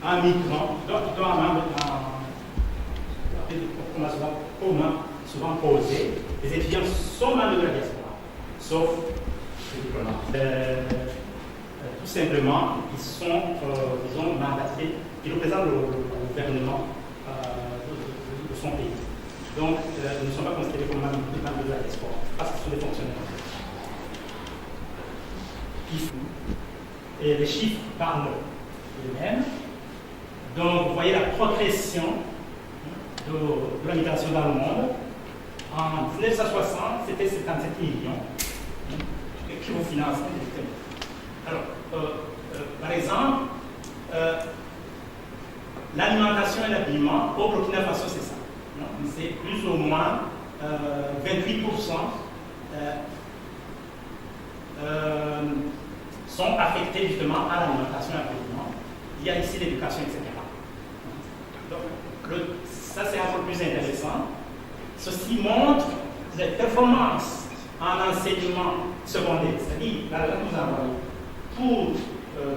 un migrant, souvent posé, les étudiants sont membres de la diaspora, sauf les diplomates. Tout simplement, ils sont, disons, mandatés, ils représentent le gouvernement de son pays. Donc, ils ne sont pas considérés comme membres de la diaspora, parce qu'ils sont des fonctionnaires. Et les chiffres parlent d'eux-mêmes. Donc, vous voyez la progression de la migration dans le monde. En 1960, c'était 77 millions qui vous financent. Alors, par exemple, l'alimentation et l'habillement au Burkina Faso, c'est ça. C'est plus ou moins 28% sont affectés justement à l'alimentation et à l'habillement. Il y a ici l'éducation, etc. Donc, ça c'est un peu plus intéressant. Ceci montre les performances en enseignement secondaire, c'est-à-dire la langue nous envoie pour,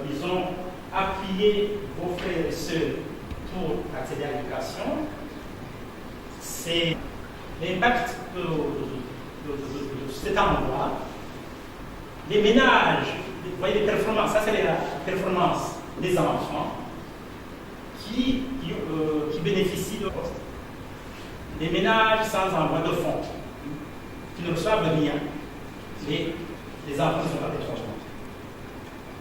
disons, appuyer vos frères et sœurs pour accéder à l'éducation. C'est l'impact de cet endroit. Les ménages, vous voyez les performances, ça c'est la performance des enfants qui bénéficient de postes. Les ménages sans envoi de fonds, qui ne reçoivent rien, mais les enfants ne sont pas des changements.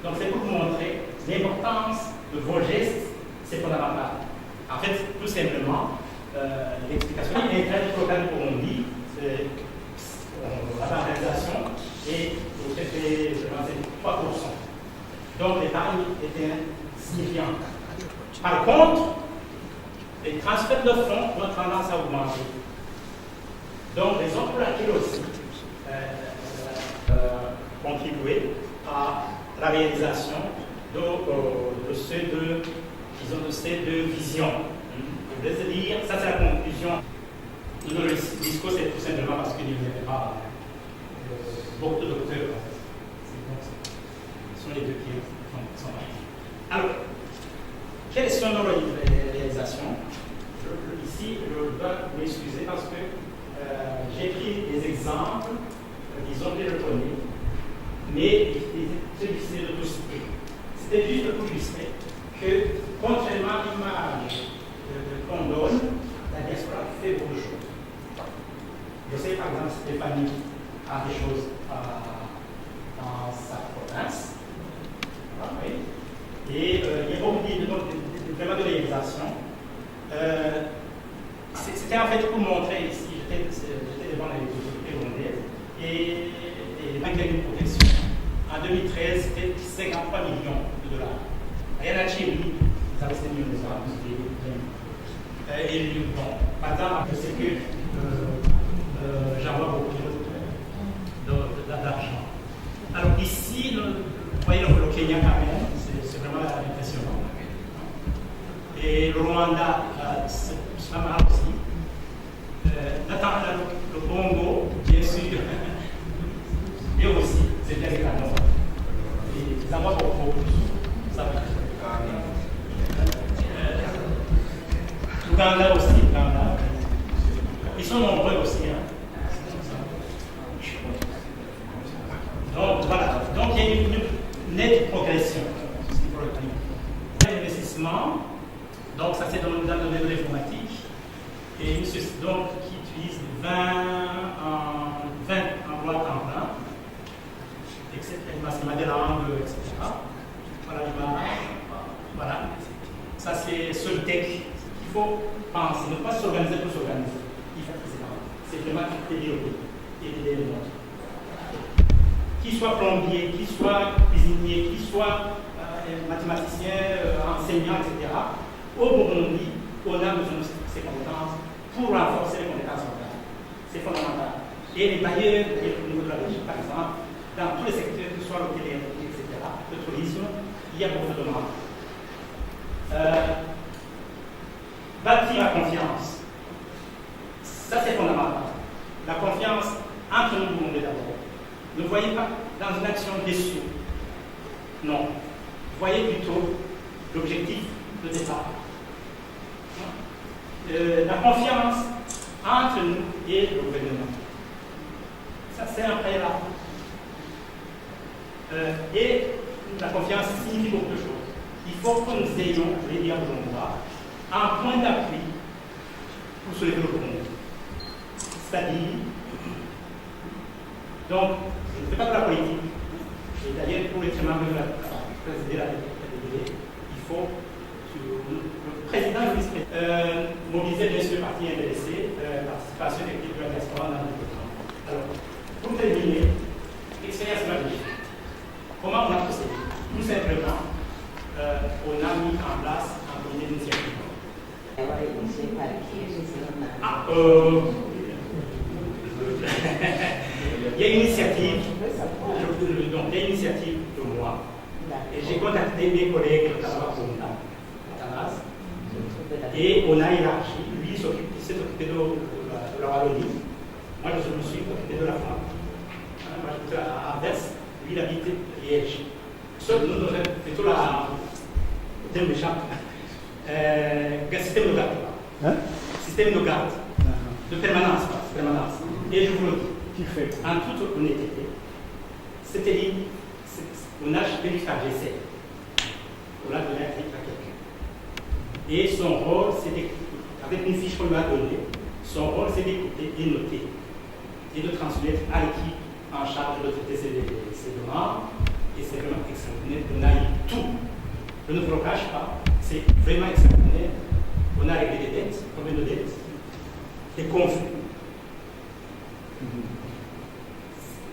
Donc c'est pour vous montrer l'importance de vos gestes, c'est fondamental. En fait, tout simplement, l'explication est très programme pour on dit, c'est la réalisation et c'était 3%. Donc l'épargne était insignifiante. Par contre, les transferts de fonds ont tendance à augmenter. Donc, raison pour laquelle aussi contribuer à la réalisation de ces deux visions. Je voulais dire, ça c'est la conclusion de notre discours, c'est tout simplement parce qu'il n'y avait pas beaucoup de docteurs. Ce sont les deux qui sont là. Alors, quelles sont nos réalisations? Ici, je dois m'excuser parce que j'ai pris des exemples, disons que je connais, mais c'est difficile de tout citer. C'était juste pour illustrer que, contrairement à l'image qu'on donne, la diaspora fait beaucoup de choses. Je sais par exemple Stéphanie a des choses dans sa province. Oui. Et il y a beaucoup vraiment de réalisation. C'était en fait pour montrer ici, j'étais devant les autorités rwandaises et malgré une protection. En 2013, c'était 53 millions de dollars. Rien à Chili, ils avaient 7 millions de dollars. Et bon, par exemple, je sais que j'envoie beaucoup d'argent. Alors ici, vous voyez le Kenya quand même, c'est vraiment impressionnant. Et le Rwanda, c'est pas mal aussi. Le Congo, bien sûr, et aussi, c'est bien également. Et ils envoient beaucoup. Ça va. L'Ouganda aussi, l'Ouganda. Ils sont nombreux aussi. Hein. Donc voilà, donc il y a une nette progression. L'investissement, donc ça c'est dans le domaine de l'informatique, et une société donc qui utilise 20 emplois à temps plein, parce des langues, etc. Voilà l'image. Voilà. Ça c'est Soltech. Il faut penser, ne pas s'organiser pour s'organiser. Il faut c'est vraiment développer et aider le monde. Qu'il soit plombier, qu'il soit cuisinier, qu'il soit mathématicien, enseignant, etc. Au Burundi, on a besoin de ces compétences pour renforcer les compétences locales. C'est fondamental. Et les bailleurs, au niveau de la Belgique, par exemple, dans tous les secteurs, que ce soit l'hôtellerie, etc., le tourisme, il y a beaucoup de demandes. Bâtir la confiance. Ça, c'est fondamental. La confiance entre nous, Burundais d'abord. Ne voyez pas dans une action déçue. Non. Voyez plutôt l'objectif de départ. La confiance entre nous et le gouvernement. Ça, c'est un préalable. Et la confiance signifie beaucoup de choses. Il faut que nous ayons, je vais dire un point d'appui pour soulever le monde. C'est-à-dire, donc, je ne fais pas de la politique, et d'ailleurs, pour être membre de la présidence de la DDD, il faut que le président et le vice-président mobiliser bien sûr le parti intéressé, participation effective de la diaspora dans le développement. Alors, pour terminer, l'expérience magnifique. Comment on a procédé? Tout simplement, on a mis en place un comité d'initiative. Il y a une initiative, donc il y a une initiative de moi, et j'ai contacté mes collègues de Tanas, et on a élargi, lui il s'est occupé de la Wallonie, moi je me suis occupé de la France. Moi j'étais à Anvers, lui il habitait Liège. Sauf que nous avons plutôt la système de garde. Système de garde. De permanence. Et je vous le dis, en toute honnêteté, c'était dit, on a venu faire l'essai. On l'a donné à quelqu'un. Et son rôle, c'est d'écouter. Avec une fiche qu'on lui a donnée, son rôle, c'est d'écouter et noter. Et de transmettre à l'équipe en charge de traiter ces demandes. Et c'est vraiment extraordinaire. On a eu tout. Je ne vous le cache pas, c'est vraiment extraordinaire. On a réglé des dettes, combien de dettes? Des conflits.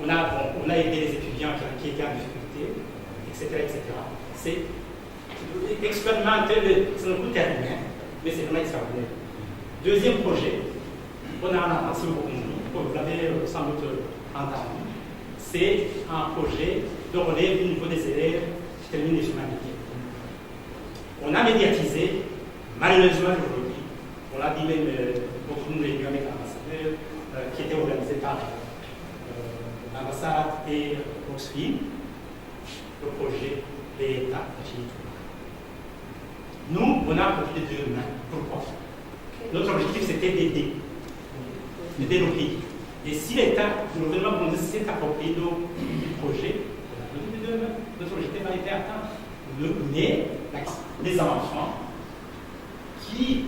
On a aidé les étudiants qui étaient en difficulté, etc. C'est expérimenter, ça ne coûte rien, mais c'est vraiment extraordinaire. Deuxième projet, on a lancé au Burundi, vous l'avez sans doute entendu, c'est un projet de relève du niveau des élèves qui terminent les humanités. On a médiatisé, malheureusement aujourd'hui, on l'a dit même beaucoup de réunions avec l'ambassadeur, qui était organisé par l'ambassade et Oxfam, le projet l'État. Nous, on a apporté de 2 mains. Pourquoi? Notre objectif, c'était d'aider nos pays. Et si l'État, le gouvernement s'est approprié du projet, on a donné de 2 mains. Notre objectif a été atteint. Mais les enfants qui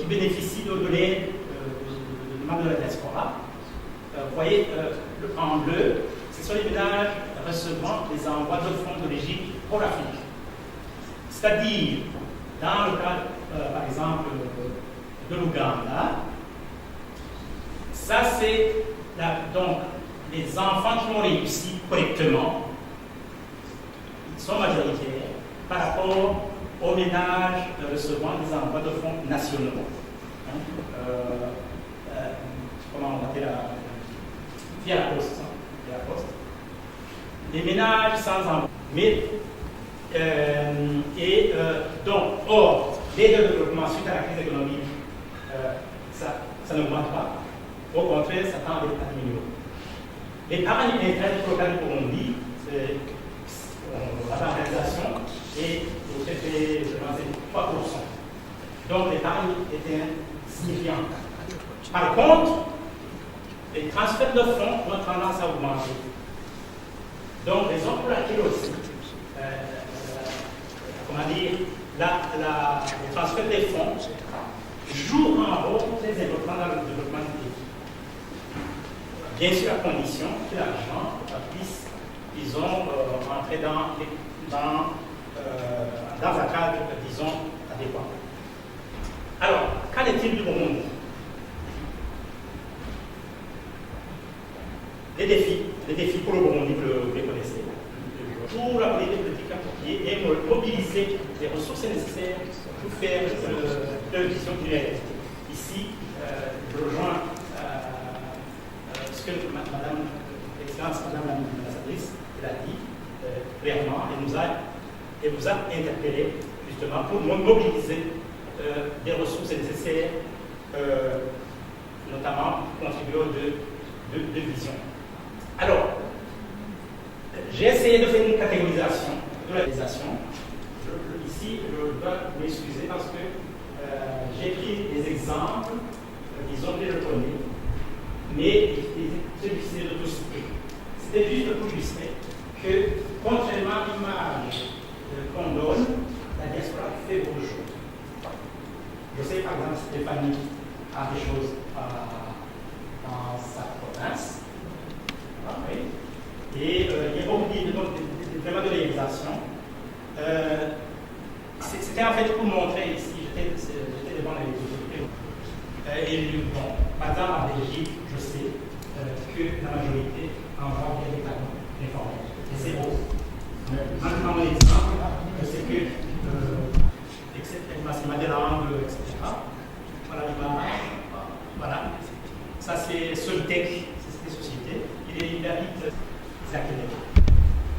bénéficient de l'aide de la diaspora, vous voyez, en bleu, ce sont les ménages recevant les envois de fonds de l'Égypte pour l'Afrique. C'est-à-dire, dans le cas, par exemple, de l'Ouganda, ça c'est donc les enfants qui ont réussi correctement, ils sont majoritaires par rapport aux ménages recevant des envois de fonds nationaux. Comment on appelle via la poste. Les ménages sans emploi. Donc, or, l'aide de développement suite à la crise économique, ça n'augmente pas. Au contraire, ça tend à diminuer. Les paramilitaires du programme pour Burundi, la réalisation et au fait, je pensais 3%. Donc, les paramilitaires étaient signifiants. Par contre, les transferts de fonds ont tendance à augmenter. Donc, raison pour laquelle aussi, le transfert des fonds joue un rôle très important dans le développement du pays. Bien sûr, à condition que l'argent puisse, disons, entrer dans un cadre, disons, adéquat. Alors, qu'en est-il du Burundi? Les défis pour le Burundi, vous les connaissez. Pour la politique appropriée et mobiliser les ressources nécessaires pour faire leur vision d'une réalité. Ici, je rejoins ce que Madame l'ambassadrice a dit clairement et vous a interpellé justement pour mobiliser des ressources nécessaires, notamment pour contribuer aux deux visions. Alors, j'ai essayé de faire une catégorisation de la réalisation ici, je dois m'excuser parce que j'ai pris des exemples, disons que je connais, mais c'est difficile de tout citer. C'était juste pour illustrer que, contrairement à l'image qu'on donne, la diaspora fait beaucoup de choses. Je sais par exemple Stéphanie a des choses dans sa province. Ah, oui. Et il y a beaucoup vraiment de réalisation. C'était en fait pour montrer ici, j'étais devant les autorités. Et bon, par exemple en Belgique, je sais que la majorité envoie véritablement informel. Et c'est beau. Maintenant, mon exemple, c'est que c'est des langues, etc. Voilà l'image. Voilà. Ça, c'est Soltec, c'est des sociétés. Il habite des académiques.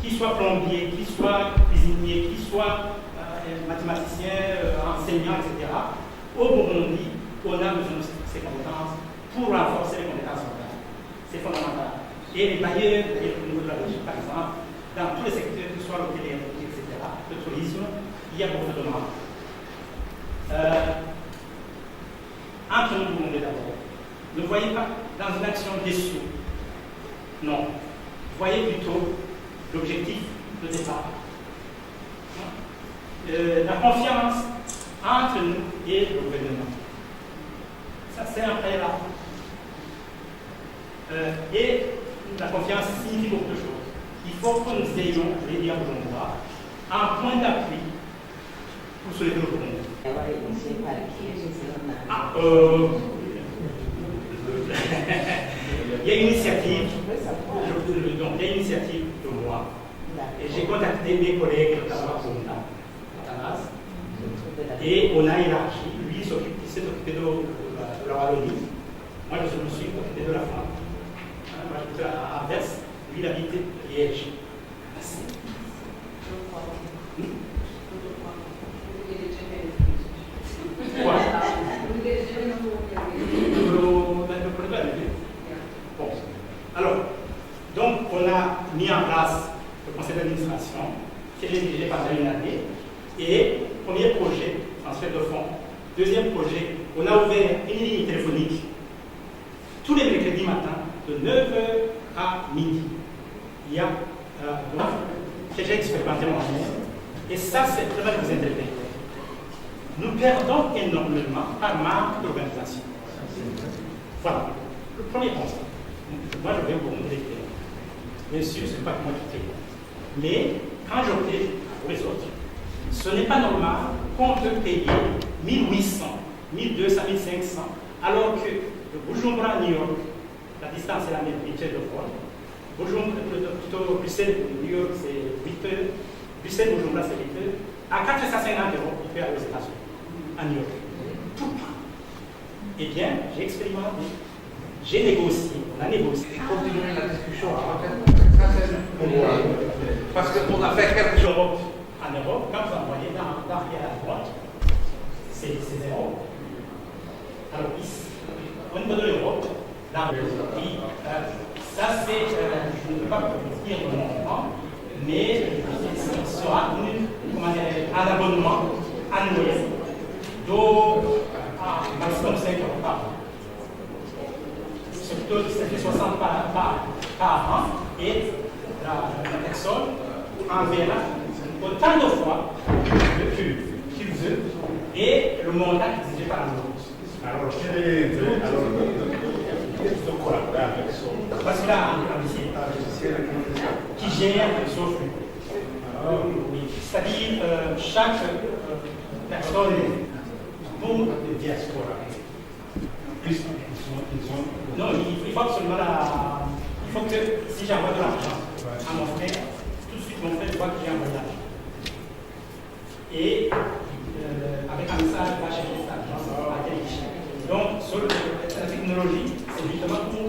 Qu'il soit plombier, qu'il soit cuisinier, qu'il soit mathématicien, enseignant, etc. Au Burundi, on a besoin de ces compétences pour renforcer les compétences locales. C'est fondamental. Et les bailleurs, au niveau de la Belgique, par exemple, dans tous les secteurs, que ce soit l'hôtellerie, etc., le tourisme, il y a beaucoup de demandes. Entre nous, Burundais d'abord, ne voyez pas dans une action déçue. Non. Voyez plutôt l'objectif de départ. La confiance entre nous et le gouvernement. Ça, c'est un préalable. Et la confiance signifie beaucoup de choses. Il faut que nous ayons, je l'ai dit à Bujumbura, un point d'appui pour soulever le Burundi. Il y a une initiative, donc il y a une initiative de moi. Et j'ai contacté mes collègues de Tabakounda, et on a élargi. Lui, il s'est occupé de la Wallonie. Moi, je me suis occupé de la France. Moi, j'étais à Anvers. Lui, il habitait Liège. Quoi? Le problème. Bon. Alors, donc, on a mis en place le conseil d'administration, qui est dirigé par une année. Et premier projet, transfert de fonds. Deuxième projet, on a ouvert une ligne téléphonique tous les mercredis matin de 9h à midi. Il y a donc, j'ai expérimenté moi-même. Et ça, c'est vraiment vous interpeller. Nous perdons énormément par manque d'organisation. Voilà, le premier constat. Moi, je vais vous montrer. Bien sûr, ce n'est pas que moi qui fais. Mais quand j'optais pour les autres, ce n'est pas normal qu'on peut payer 1800, 1200, 1500, alors que de Bujumbura à New York, la distance est la même, 8 heures de vol. Plutôt Bruxelles, New York, c'est 8 heures. Bruxelles, Bujumbura, c'est 8 heures. À 450 €, il peut aller aux États-Unis, à New York. Tout le temps. Eh bien, j'ai expérimenté. J'ai négocié, on a négocié. Continuer la discussion. Parce qu'on a fait quelque chose. En Europe, quand vous envoyez d'arrière à droite, c'est 0. Alors ici, au niveau de l'Europe, ça c'est, je ne peux pas vous dire le montant, mais ce sera un abonnement annuel de maximum 5 € par an. C'est plutôt 60 par an, et la personne enverra autant de fois le cube qu'il veut et le montant exigé par l'autre. Alors, Parce qu'il a un qui gère son flux. C'est-à-dire chaque personne pour de diaspora. Non, il faut absolument il faut que si j'envoie de l'argent à mon frère, tout de suite mon frère voit que j'ai envoyé l'argent. Et avec un message, va chercher cet argent à telle échelle. Donc, sur la technologie, c'est justement pour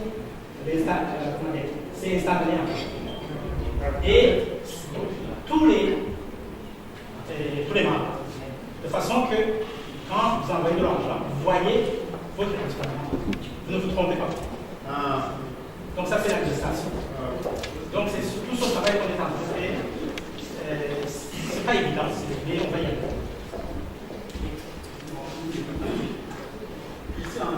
c'est installé en fait. Et tous les membres, de façon que quand vous envoyez de l'argent, vous voyez votre expérience. Vous ne vous trompez pas. Donc ça c'est l'administration. Donc c'est tout ce travail qu'on est en train de faire. c'est pas évident, mais on va y aller. Ici en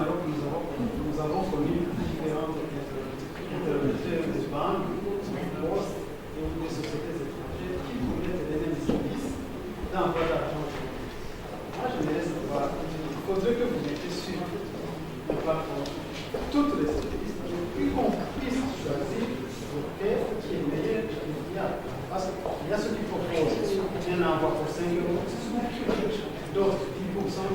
Europe, nous avons connu différentes interlocuteurs des banques, des postes et des sociétés étrangères qui voulaient te donner des services d'envoi d'argent. Moi, je me laisse voir. Il faudrait que vous mettiez sur le plateforme toutes les services et qu'on puisse choisir lequel qui est meilleur et qui est fiable. Parce qu'il y a ceux qui proposent un envoi pour 5 euros, d'autres 10%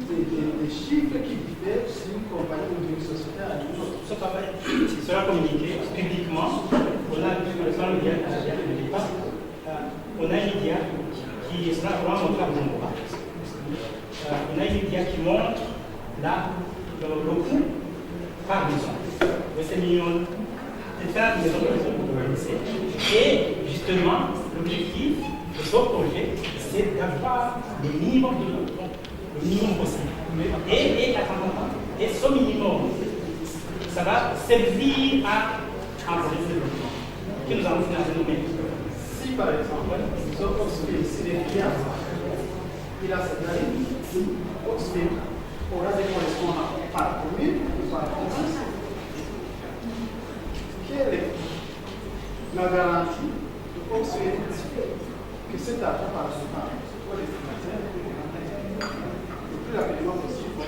des chiffres qui diffèrent d'une compagnie ou d'une société à une autre. Ce sera communiqué publiquement. On a le média on a une média qui sera vraiment montré à Bumba. On a une média qui montre là le coût par maison. C'est millions. C'est ça que nous avons et justement, l'objectif de ce projet, c'est d'avoir le minimum possible. Et ce minimum, ça va servir à un projet de développement que nous allons financer nous-mêmes. Si par exemple, nous avons construit ici des clients, il a cette année, Oxfam aura des correspondants par commune ou par province. Quelle est la garantie de Oxfam que cet argent par exemple soit destiné le plus rapidement possible?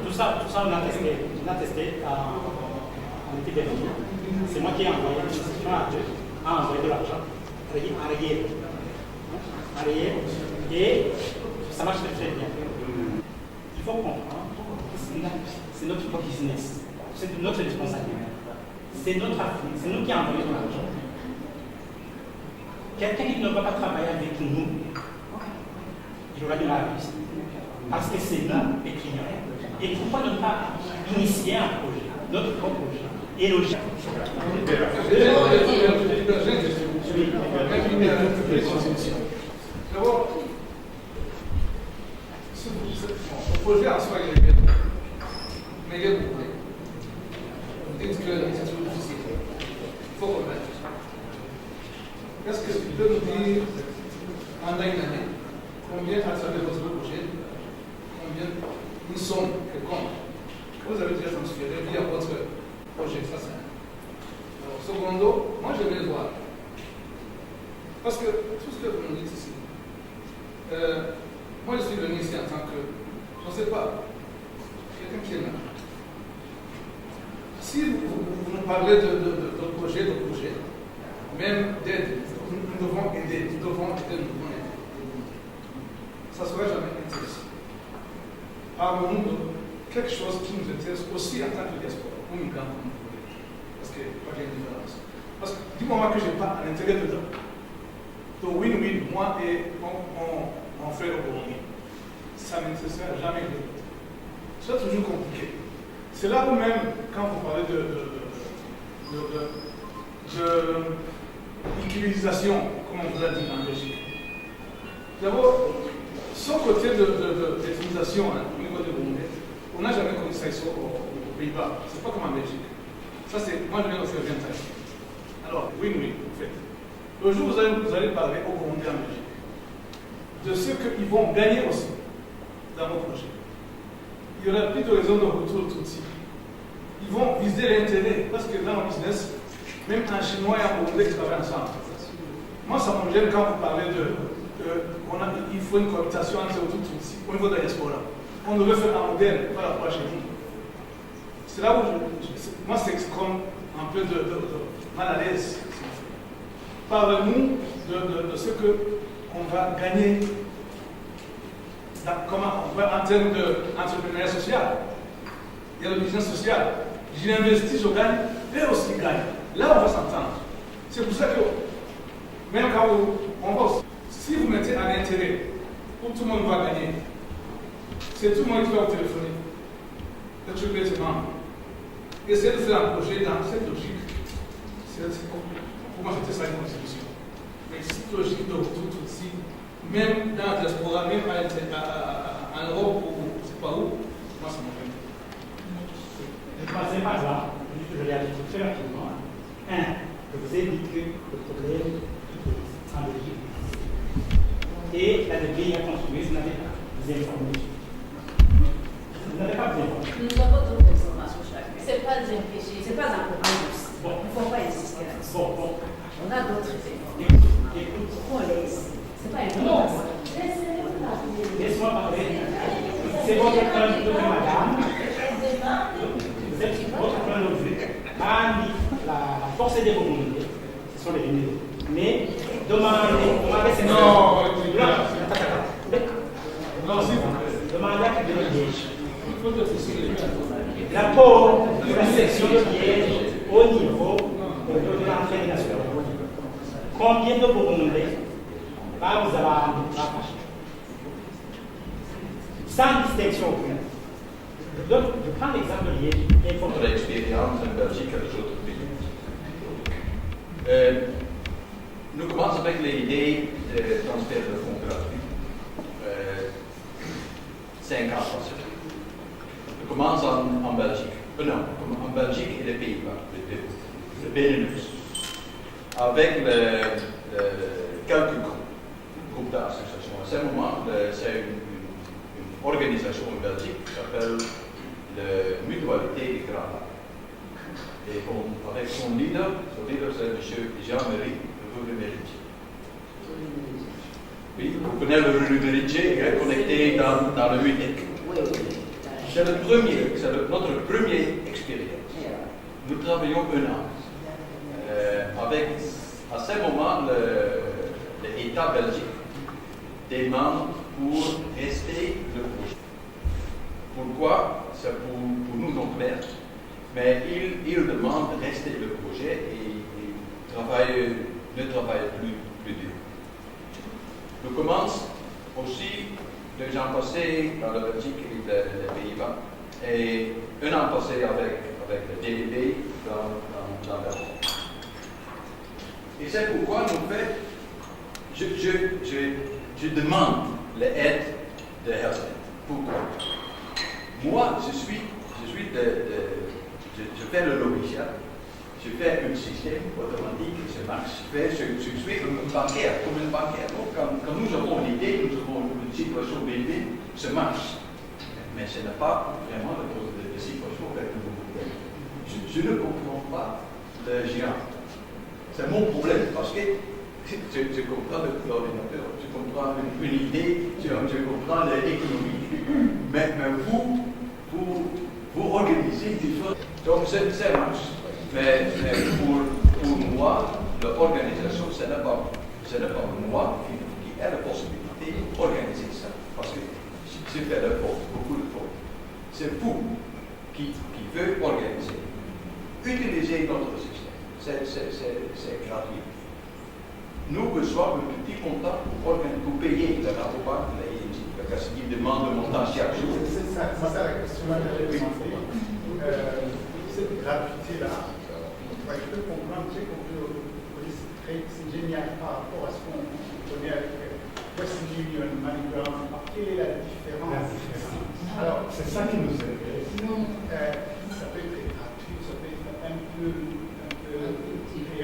Tout ça, on a testé. On a testé en été dernier. C'est moi qui ai envoyé l'institution à envoyer de l'argent en arrière. Et ça marche très bien. Il faut comprendre que c'est notre business. C'est notre responsabilité. C'est notre affaire. C'est nous qui envoyons de l'argent. Quelqu'un qui ne va pas travailler avec nous, il aura de la vie. Parce que c'est nous les clients. Et pourquoi ne pas initier un projet, notre propre projet, et le gérer? D'abord, le projet en soi, il est bien. Mais il y a beaucoup. Vous dites que c'est trop difficile. Il faut remettre. Est-ce que tu peux nous dire, en une année, combien à travers votre projet, combien une somme quelconque vous avez déjà transféré via votre projet? Ça, c'est un. Alors, secondo, moi je vais le voir. Parce que tout ce que vous nous dites ici, moi je suis venu ici en tant que, je ne sais pas, quelqu'un qui est là. Si vous nous parlez de projet, même d'aide, nous devons aider, nous devons aider. Ça ne sera jamais intéressant. Parlons-nous de quelque chose qui nous intéresse aussi en tant que diaspora, ou migrants comme vous voulez. Parce que, pas qu'il y a une différence. Parce que du moment que je n'ai pas un intérêt dedans, donc win-win, moi et mon frère au Burundi, ça ne m'intéressera jamais de l'autre. C'est toujours compliqué. C'est là où même, quand vous parlez de liquidisation, comme on vous l'a dit en Belgique. D'abord, ce côté d'utilisation au niveau de Burundi, on n'a jamais connu ça ici aux Pays-Bas. C'est pas comme en Belgique. Ça, c'est. Moi, je viens de faire 20 ans. Alors, oui, en fait. Le jour où vous allez parler aux Burundais en Belgique, de ce qu'ils vont gagner aussi dans vos projets. Il n'y aura plus de raison de retour tout de suite. Ils vont viser l'intérêt, parce que dans le business, même un Chinois et un Burundais qui travaillent ensemble. Moi, ça me gêne quand vous parlez il faut une cohabitation entre tout ici, au niveau de la diaspora. On devrait faire un modèle par rapport à chez nous. C'est là où moi, c'est comme un peu de mal à l'aise. Parlez-nous de ce qu'on va gagner en termes d'entrepreneuriat social. Il y a le business social. J'investis, je gagne, et aussi gagne. Là, on va s'entendre. C'est pour ça que, même quand on va, si vous mettez un intérêt où tout le monde va gagner, c'est tout le monde qui va vous téléphoner. Le truc est membre. Essayez de faire un projet dans cette logique. Pour moi, c'était ça une constitution. Mais cette logique de retour tout ici, même dans la diaspora, même en Europe ou je ne sais pas où, moi, ça m'en Je passais par là, juste que je l'ai ajouté très rapidement. Je vous ai dit que le problème est en Belgique. Et la DBI a contribué, vous n'avez pas des informations. Vous n'avez pas besoin. Nous avons trop d'informations chacun. Ce n'est pas un péché, ce n'est pas un problème. Bon. Il ne faut pas insister là-dessus. Bon. On a d'autres informations. Écoute. On laisse. Ce n'est pas un Non. problème. Laisse-moi parler. C'est votre point de vue, madame. Vous êtes votre point de vue. Parmi la force des Burundais, ce sont les Burundais. Mais demandez, c'est Non, non, s'il vous plaît. Demandez à quelqu'un de Liège. Il faut que L'apport de la section de Liège au niveau de l'entrée nationale. Combien de Burundais va vous avoir fâché? Sans distinction aucune. Donc, je prends l'exemple de Liège. Notre expérience en Belgique et les autres pays. Nous commençons avec l'idée de transfert de fonds gratuits. 5 ans passés. Nous commençons en Belgique. Non, en Belgique et les Pays-Bas, le Benelux. Avec quelques groupes d'associations. À ce moment, c'est une organisation en Belgique qui s'appelle la Mutualité des Grands Lacs. Et avec son leader c'est M. Jean-Marie Rue-de-Méritier. Oui, vous connaissez le Rue-de-Méritier, connecté dans le MUTEC. C'est notre première expérience. Nous travaillons 1 an. Avec, à ce moment, l'État belgique demande pour rester le projet. Pourquoi? C'est pour nous non clair. Mais il demande de rester le projet et ne travaille plus dur. Nous commençons aussi 2 ans passés dans la Belgique et les Pays-Bas et 1 an passé avec le DDB dans la Belgique. Et c'est pourquoi nous faisons, je demande l'aide de Helsinki. Pourquoi? Moi, je fais le logiciel, je fais un système automatique qui se marche. Je suis un bancaire, comme un bancaire. Donc, quand nous avons une idée, nous avons une situation win-win, ça marche. Mais ce n'est pas vraiment la situation avec le problème. Je ne comprends pas le géant. C'est mon problème parce que je comprends le coordinateur, je comprends une idée, je comprends l'économie. Mais vous organisez différents. Donc, ça marche. Mais pour moi, l'organisation, ce n'est pas moi qui a la possibilité d'organiser ça. Parce que j'ai fait l'effort, beaucoup d'efforts. C'est vous qui veut organiser. Utilisez notre système. C'est gratuit. Nous recevons un petit montant pour payer la Rabobank, la ING, parce qu'ils demandent le montant chaque jour. C'est ça la question que j'avais demandé. Cette gratuité-là, je peux comprendre, c'est génial par rapport à ce qu'on connaît avec Western Union, MoneyGram. Quelle est la différence? Alors, c'est ça qui nous intéresse. Ça peut être gratuit, ça peut être un peu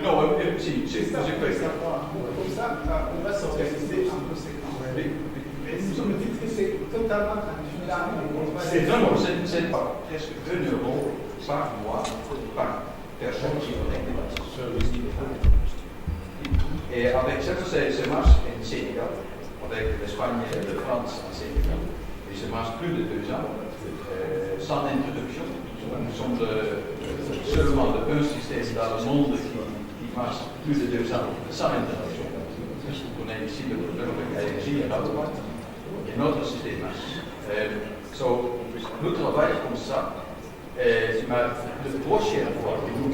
Non, si, c'est ça, comme ça, on va s'organiser un peu ces campagnes. Mais si vous me dites que c'est totalement gratuit, c'est presque 1 euro par mois par personne qui connecte sur le site. Et avec ça marche en Sénégal, avec l'Espagne et la France en Sénégal. Et ça marche plus de 2 ans, sans introduction. Nous sommes seulement un système dans le monde qui marche plus de 2 ans, sans introduction. On a ici le problème avec ANJ et Rabobank, et notre système marche. Nous travaillons comme ça. Mais la prochaine fois que nous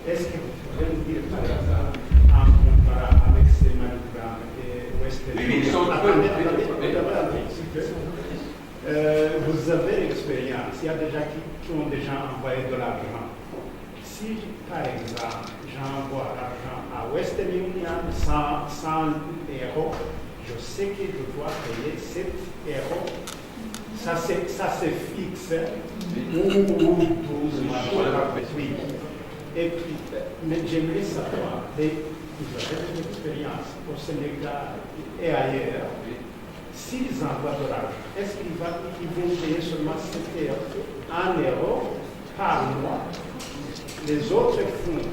est-ce que vous pouvez nous dire par hasard, en comparant avec ces MoneyGram et Western Union, vous avez l'expérience, il y a des gens qui ont déjà envoyé de l'argent. Si, par exemple, j'envoie l'argent à Western Union 100 euros, je sais que je dois payer 7 euros Ça c'est fixe, ou 12 mois. Oui. Et puis, mais j'aimerais savoir, vous avez une expérience au Sénégal et ailleurs, s'ils envoient de l'argent, est-ce qu'ils vont payer seulement 7 €, par mois? Les autres fonds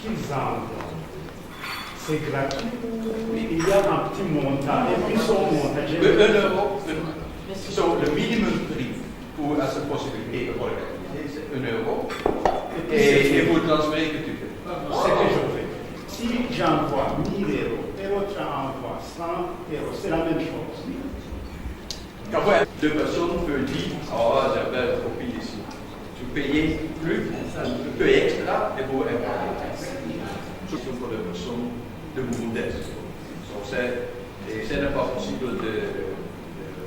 qu'ils envoient, c'est gratuit. Il y a un petit montant, et puis son montant. 1 euro, le minimum prix pour à cette possibilité de organiser, c'est 1 euro. Et vous transférez que tu veux. C'est que je fais. Si j'envoie 1 000 € et l'autre envoie 100 €, c'est la même chose. Après, 2 personnes peuvent dire, j'avais un profil ici. Tu payes plus, un peu extra, et vous importez. Surtout pour les personnes de modeste. Ce n'est pas possible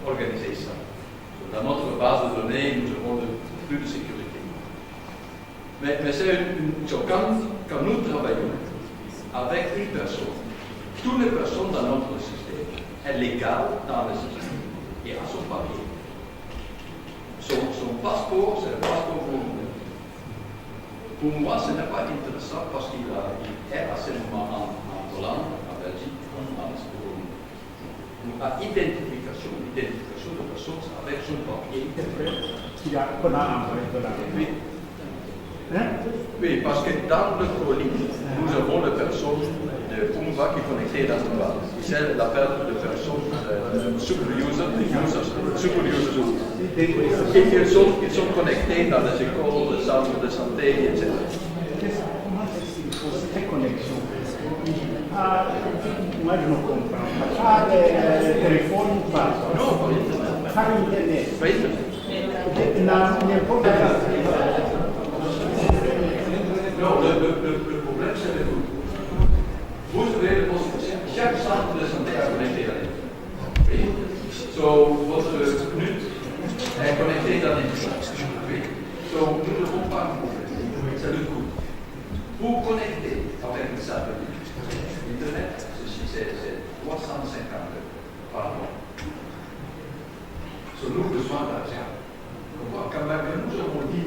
d'organiser ça. Dans notre base de données, nous avons plus de sécurité. Mais c'est une chose. Quand nous travaillons avec une personne, toutes les personnes dans notre système sont légales dans le système et à son papier. Son passeport, c'est le passeport pour nous. Pour moi, ce n'est pas intéressant parce qu'il est à ce moment en Hollande, en Belgique, en France, pour une identification de personnes avec son papier. Qu'on a envoyé de l'argent. Oui. Oui, parce que dans le colis, nous avons les personnes de Pumba qui sont connectées dans le base. C'est l'appel de personnes super users. Ils sont connectés dans les écoles, les centres de santé, etc. Comment est-ce qu'il faut cette connexion? Moi, je ne comprends pas. Par téléphone ou pas? Non, par Internet. Par Internet. Par Internet. N'importe quoi. Non, le problème, c'est le coût. Vous avez le possibilité, chaque centre de santé est connecté à l'Internet. Oui. Votre NUT est connecté dans l'Internet. Oui. Nous n'avons pas de problème. C'est le coût. Pour connecter avec le satellite, Internet, c'est 350 € par mois. Nous avons besoin d'argent. Quand même, nous avons 10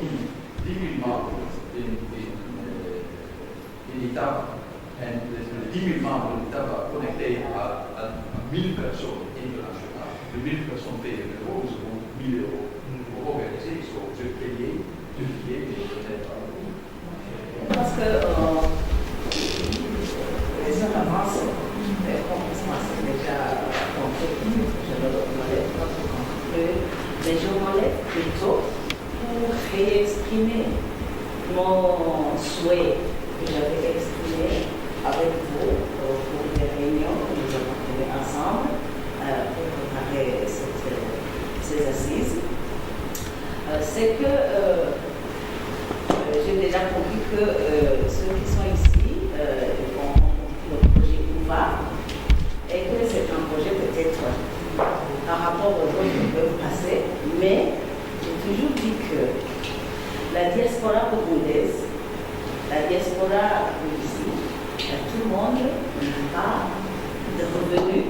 000 membres in Itaba, et les 10 000 membres de l'Itaba connectés à 1000 personnes internationales. Les 1000 personnes payent 1 euro, nous avons 1 000 € pour organiser, je payais, et peut-être pas. Parce que les gens avancent, comme c'est déjà compris, je ne relève pas trop compris, mais je relève plutôt pour réexprimer mon souhait que j'avais exprimé avec vous pour les réunions que nous avons faites ensemble pour préparer ces assises. C'est que j'ai déjà compris que ceux qui sont ici ont compris le projet OUVA et que c'est un projet peut-être par rapport aux autres qui peuvent passer, mais j'ai toujours dit que la diaspora burundaise, la diaspora ici, tout le monde n'a pas de revenus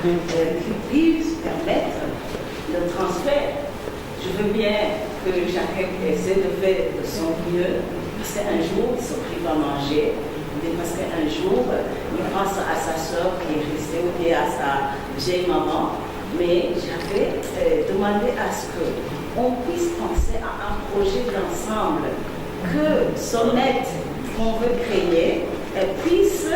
qui puissent permettre le transfert. Je veux bien que chacun essaie de faire de son mieux, parce qu'un jour, il se prive à manger, parce qu'un jour, il pense à sa soeur qui est restée ou bien à sa vieille maman. Mais j'avais demandé à ce qu'on puisse penser à un projet d'ensemble, que SONET qu'on veut créer puisse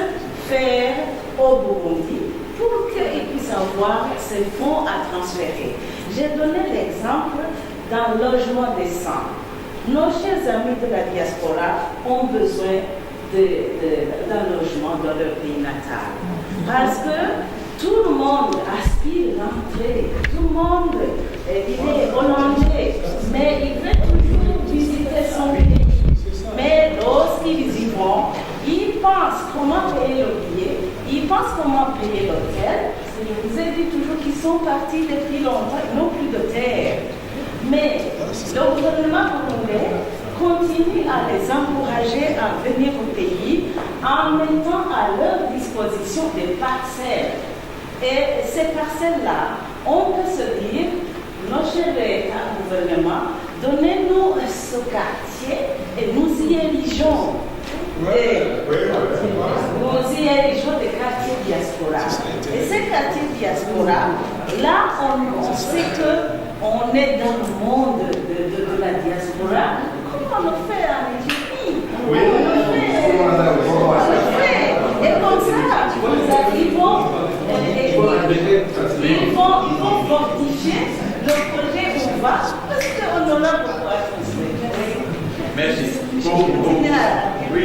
faire au Burundi pour qu'il puisse avoir ces fonds à transférer. J'ai donné l'exemple d'un logement décent. Nos chers amis de la diaspora ont besoin d'un logement dans leur pays natal. Parce que tout le monde aspire à rentrer, tout le monde il est hollandais, mais il veut toujours visiter son pays. Mais lorsqu'ils y vont, ils pensent comment payer le billet, ils pensent comment payer l'hôtel. Je vous ai dit toujours qu'ils sont partis depuis longtemps, ils n'ont plus de terre. Mais le gouvernement burundais continue à les encourager à venir au pays en mettant à leur disposition des parcelles. Et ces parcelles-là, on peut se dire, nos chers gouvernements, donnez-nous ce quartier et nous y érigeons. Nous y érigeons des quartiers diaspora. Et ces quartiers diaspora, là, on sait qu'on est dans le monde de la diaspora, comme on le fait en Éthiopie. Oui. On le fait. Et comme ça, ils vont fortifier le projet Ouva parce qu'on en a beaucoup à construire. Merci. Oui,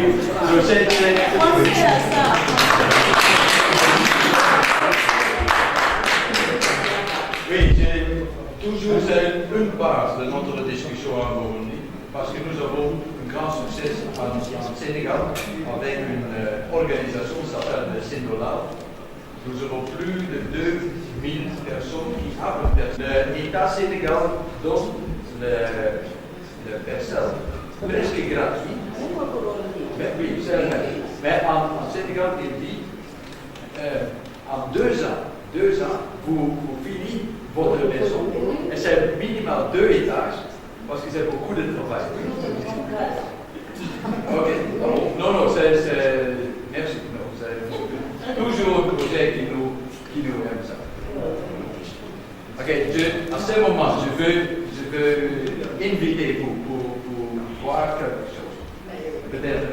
je sais. Pensez à ça. Oui, c'est toujours une base de notre discussion en Burundi, parce que nous avons un grand succès en Sénégal avec une organisation qui s'appelle le Sénégal. Nous avons plus de 2000 personnes qui apprennent. L'État sénégal donne le personnel presque gratuit. Mais oui, c'est vrai. Mais en Sénégal, il dit en 2 ans, vous finissez votre maison. Et c'est minimal 2 étages, parce que c'est beaucoup de travail. Ok, non, c'est merci. Non, c'est toujours un projet qui nous aime ça. Ok, à ce moment, je veux inviter vous pour voir quelque chose. Peut-être.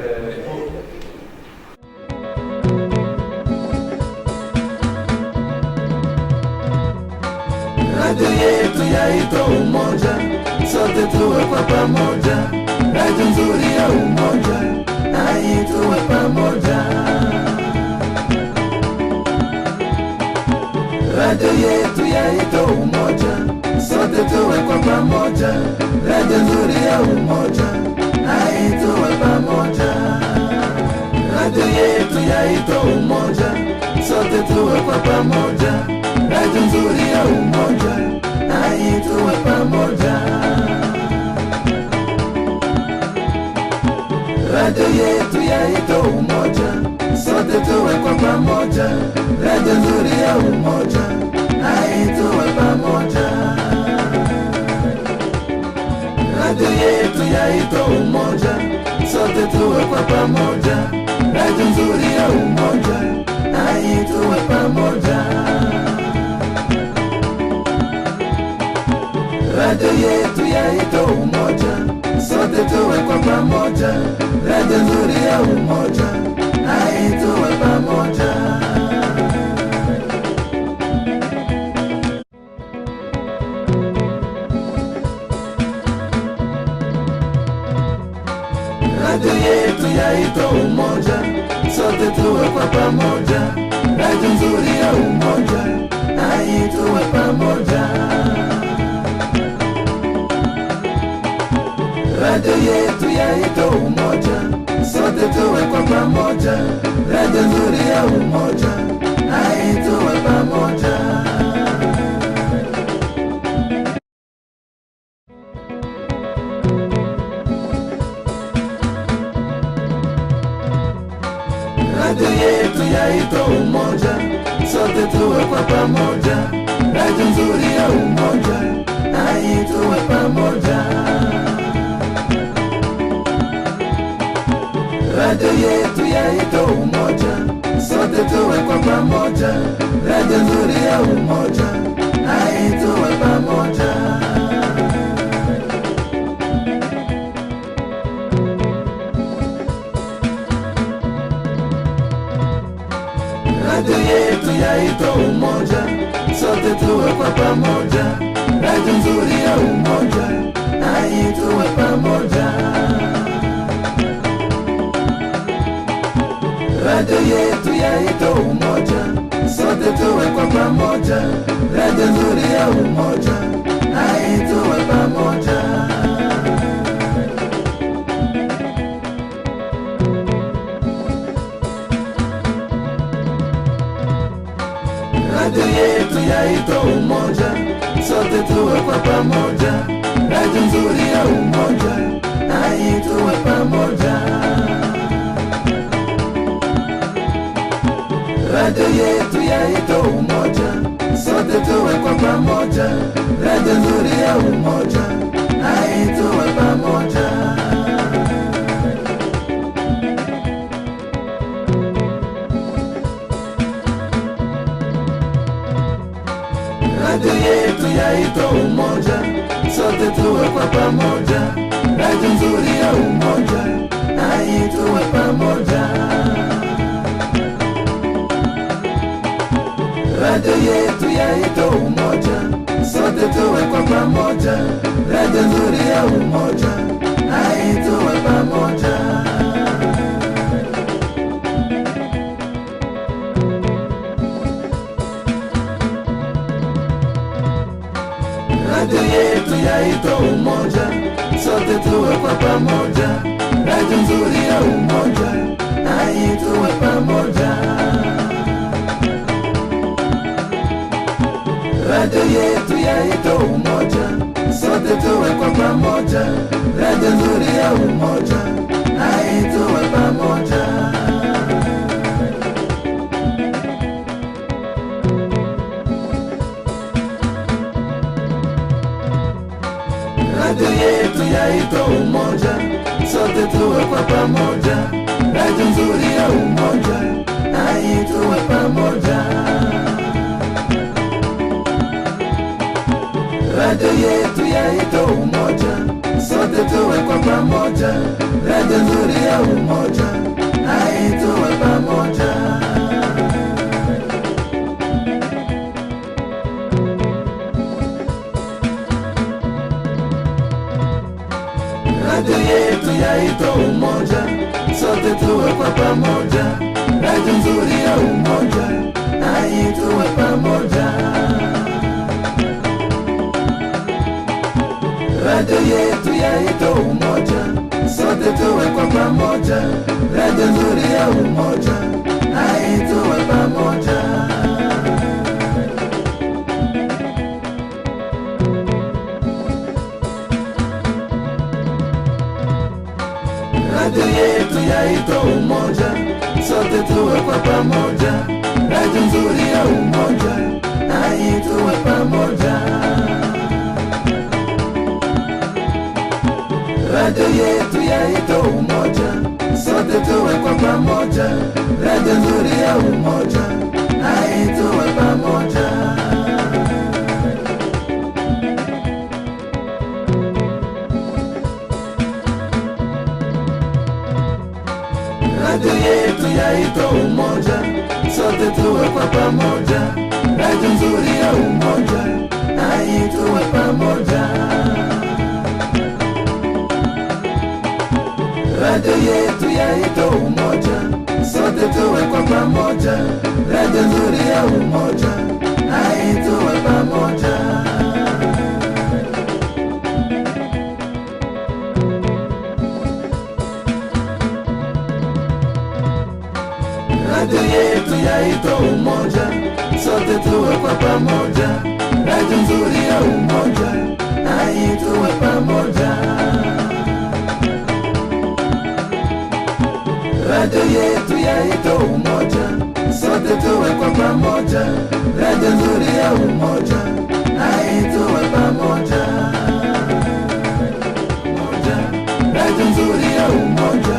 Radio yetu yaitwa Umoja, sote tuwe kwa pamoja. Radio nzuri ya umoja, hai tuwe pamoja. Radio yetu yaitwa Umoja, sote tuwe kwa pamoja. Radio nzuri ya umoja, hai tuwe pamoja. Radio yetu yaitwa Umoja, sote tuwe kwa pamoja. Radio nzuri ya umoja, hai tuwe pamoja. Radio yetu yaitwa Umoja, sote tuwe kwa pamoja. Radio nzuri ya umoja, hai tuwe pamoja. Radio yetu yaitwa Umoja, sote tuwe kwa pamoja. Radio nzuri ya umoja, hai tuwe pamoja. Radio yetu yaitwa Umoja, sote tuwe kwa pamoja. Radio nzuri ya umoja, hai tuwe pamoja. Radio yetu yaitwa Umoja, sote tuwe kwa pamoja. Radio nzuri ya umoja, hai tuwe pamoja. Radio yetu yaitwa Umoja, sote tuwe kwa pamoja. Radio nzuri ya umoja, hai tuwe pamoja. Radio yetu yaitwa Umoja, sote tuwe kwa pamoja. Radio nzuri ya umoja, hai tuwe pamoja. Radio yetu yaitwa Umoja, sote tuwe kwa pamoja. Radio nzuri ya umoja, hai tuwe pamoja. Radio yetu yaitwa Umoja, sote tuwe kwa pamoja. Radio nzuri ya umoja, hai tuwe pamoja. Radio yetu yaitwa Umoja, sote tuwe kwa pamoja. Radio nzuri ya umoja, hai tuwe pamoja. Radio yetu yaitwa Umoja, sote tuwe kwa pamoja. Radio nzuri ya umoja, hai tuwe pamoja. Radio yetu yaitwa Umoja, sote tuwe kwa pamoja. pamoja, radio nzuri ya umoja, hai tuwe pamoja. Radio yetu yaitwa Umoja, sote tuwe kwa pamoja, radio nzuri ya umoja, hai tuwe pamoja. Radio yetu yaitwa Umoja, sote tuwe kwa pamoja, radio nzuri ya umoja, hai tuwe pamoja. Radio yetu yaitwa Umoja, sote tuwe kwa pamoja, radio nzuri ya umoja, hai tuwe pamoja. Radio yetu yaitwa Umoja, sote tuwe kwa pamoja, radio nzuri ya umoja, hai tuwe pamoja. Radio yetu yaitwa Umoja, sote tuwe kwa pamoja, radio nzuri ya umoja, hai tuwe pamoja. Radio yetu yaitwa Umoja, sote tuwe kwa pamoja, radio nzuri ya umoja, hai tuwe pamoja. Radio yetu yaitwa Umoja, sote tuwe kwa pamoja, radio nzuri ya umoja, hai tuwe pamoja. Radio yetu yaitwa Umoja, sote tuwe kwa pamoja, radio nzuri ya umoja, hai tuwe pamoja. Radio yetu yaitwa Umoja, sote tuwe kwa pamoja, radio nzuri ya umoja, hai tuwe pamoja. Radio yetu yaitwa Umoja, sote tuwe kwa pamoja, radio nzuri ya umoja, hai tuwe pamoja. Radio yetu yaitwa Umoja, sote tuwe kwa pamoja, radio nzuri ya umoja, hai tuwe pamoja. Radio yetu yaitwa Umoja, sote tuwe kwa pamoja, radio nzuri ya umoja, hai tuwe pamoja. Radio yetu yaitwa Umoja, sote tuwe kwa pamoja, radio nzuri ya umoja, hai tuwe pamoja. Radio yetu yaitwa Umoja, sote tuwe kwa pamoja, radio nzuri ya umoja, hai tuwe pamoja. Radio nzuri ya umoja,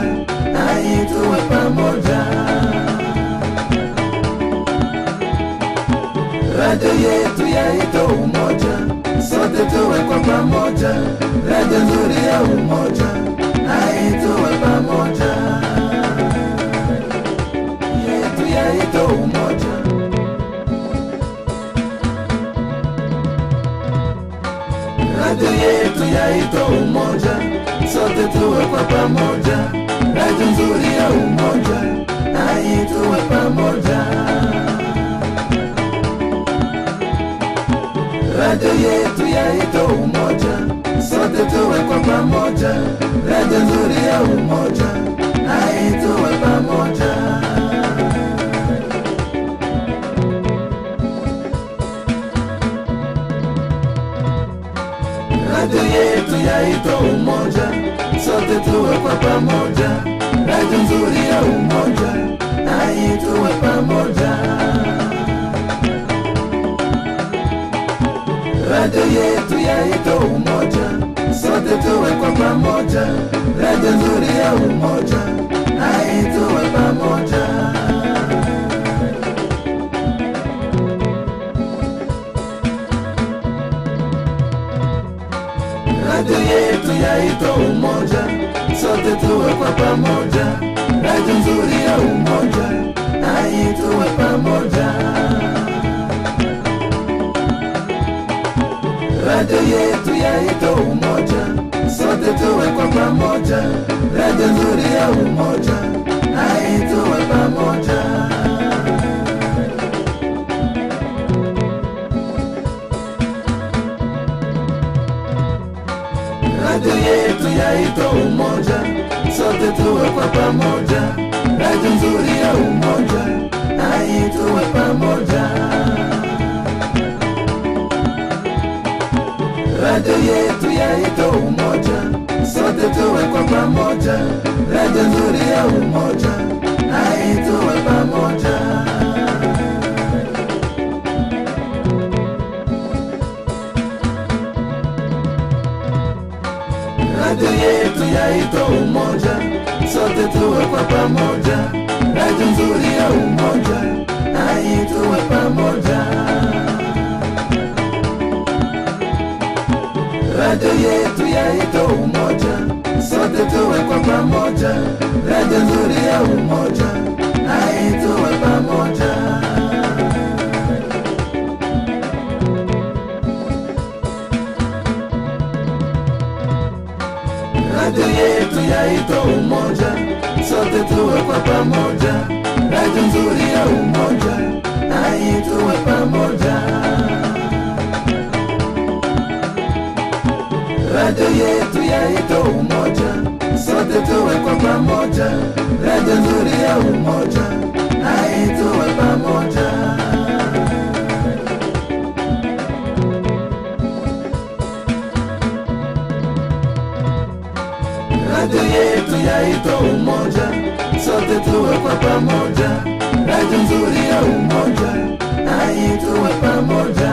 hai tuwe pamoja. Radio yetu yaitwa Umoja, sote tuwe kwa pamoja, radio nzuri ya umoja, hai tuwe pamoja. Yetu yaitwa Umoja. Radio yetu yaitwa Umoja, sote tuwe kwa pamoja, radio nzuri ya umoja, hai tuwe pamoja. Radio yetu yaitwa Umoja, sote tuwe kwa pamoja, radio nzuri ya umoja, hai tuwe pamoja. Radio yetu yaitwa Umoja, sote tuwe kwa pamoja, radio nzuri ya umoja, hai tuwe pamoja. radio yetu yaitwa Umoja, sote tuwe kwa pamoja, radio nzuri ya umoja, hai tuwe pamoja. Radio yetu yaitwa Umoja, sote tuwe kwa pamoja, radio nzuri ya umoja, hai tuwe pamoja. Radio yetu yaitwa Umoja, sote tuwe kwa pamoja, radio nzuri ya umoja, hai tuwe pamoja. Radio yetu yaitwa Umoja, sote tuwe kwa pamoja, radio nzuri ya umoja, hai tuwe pamoja. Radio yetu yaitwa Umoja, sote tuwe kwa pamoja, radio nzuri ya umoja, hai tuwe pamoja. Radio yetu yaitwa Umoja, sote tuwe kwa pamoja, radio nzuri ya umoja, hai tuwe pamoja. Radio yetu yaitwa Umoja, sote tuwe kwa pamoja, radio nzuri ya umoja, hai tuwe pamoja. Radio yetu yaitwa Umoja, sote tuwe kwa pamoja, radio nzuri ya umoja, hai tuwe pamoja. Radio yetu yaitwa Umoja, sote tuwe kwa pamoja, radio nzuri ya umoja, hai tuwe pamoja. Radio yetu yaitwa Umoja, sote tuwe kwa pamoja, radio nzuri ya umoja, hai tuwe pamoja.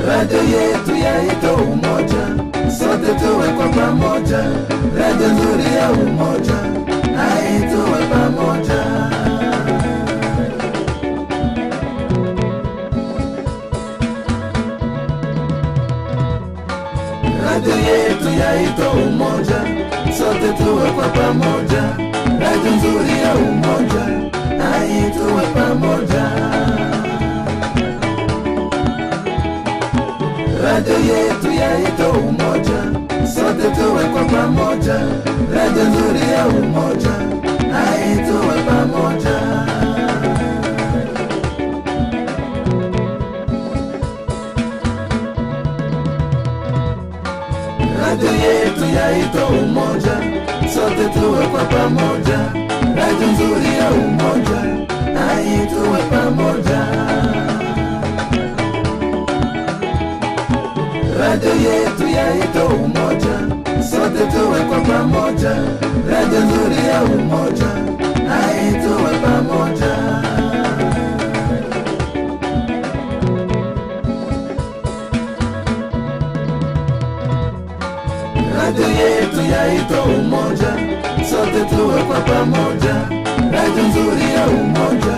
Radio yetu yaitwa Umoja, sote tuwe kwa pamoja, radio nzuri ya umoja, hai tuwe pamoja. Radio yetu yaitwa Umoja, sote tuwe kwa pamoja, radio nzuri ya umoja, hai tuwe pamoja. Radio yetu yaitwa Umoja, sote tuwe kwa pamoja, radio nzuri ya umoja, hai tuwe pamoja. Radio yetu yaitwa Umoja, sote tuwe kwa pamoja, radio nzuri ya umoja, hai tuwe pamoja. Radio yetu yaitwa Umoja, sote tuwe kwa pamoja, radio nzuri ya umoja, hai tuwe pamoja. Radio yetu yaitwa Umoja, sote tuwe kwa pamoja, radio nzuri ya umoja,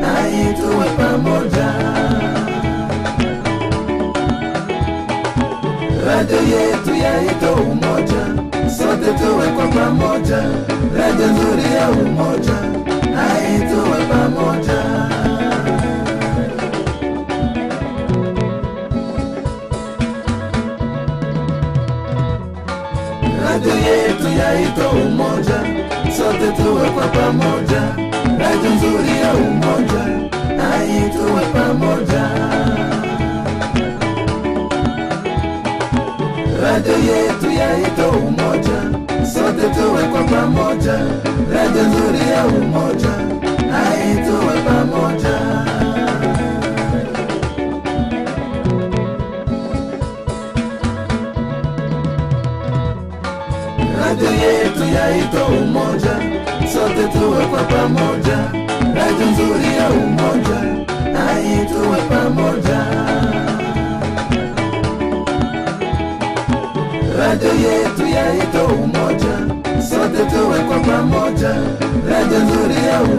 hai tuwe pamoja. Radio yetu yaitwa Umoja, sote tuwe kwa pamoja, radio nzuri ya umoja, hai tuwe pamoja. Radio yetu yaitwa Umoja, sote tuwe kwa pamoja, radio nzuri ya umoja, hai tuwe pamoja. Radio yetu yaitwa Umoja, sote tuwe kwa pamoja, radio nzuri ya umoja, hai tuwe pamoja. Radio yetu yaitwa Umoja, sote tuwe kwa pamoja, radio nzuri ya umoja, hai hii tuwe pamoja. Radio yetu yaitwa Umoja, sote tuwe kwa pamoja, radio nzuri ya umoja.